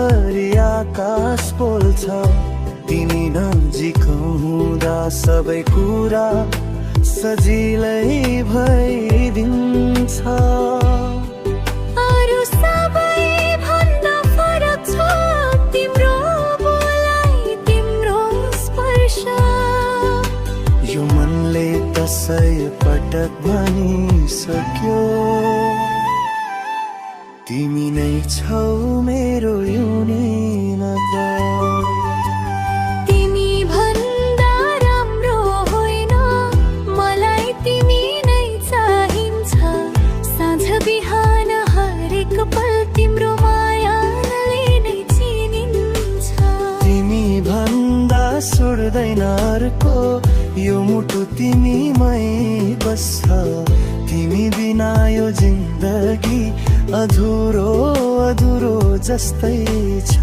भरि आकाश बोल्छ। तिमी नजिक हुँदा सबै कुरा सजिलै भइदिन्छ। अरू सबै भन्दा फरक छ तिम्रो बोलाइ, तिम्रो स्पर्श। यो मनले त 100 पटक भनिसक्यो, तिमी नै छौ मेरो युनिनता। तिमी भन्दा राम्रो होइन, मलाई तिमी नै चाहिन्छ। साँझ बिहान हरेक पल तिम्रो मायाले नै चिनिन्छ। तिमी भन्दा सुड्दैन अर्को, यो मुटु तिमीमै बस्छ। तिमी बिना यो जिन्दगी अधुरो अधुरो जस्तै छ।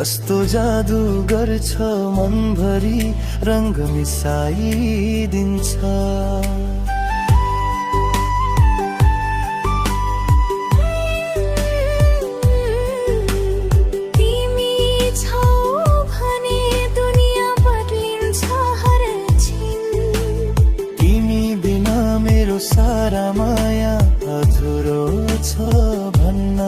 कस्तो जादु गर्छ मनभरि रङ्ग मिसाइदिन्छ। तिमी छौ भने दुनियाँ बदलिन्छ हर छिन। तिमी बिना मेरो सारा माया अधुरो छ भन्न।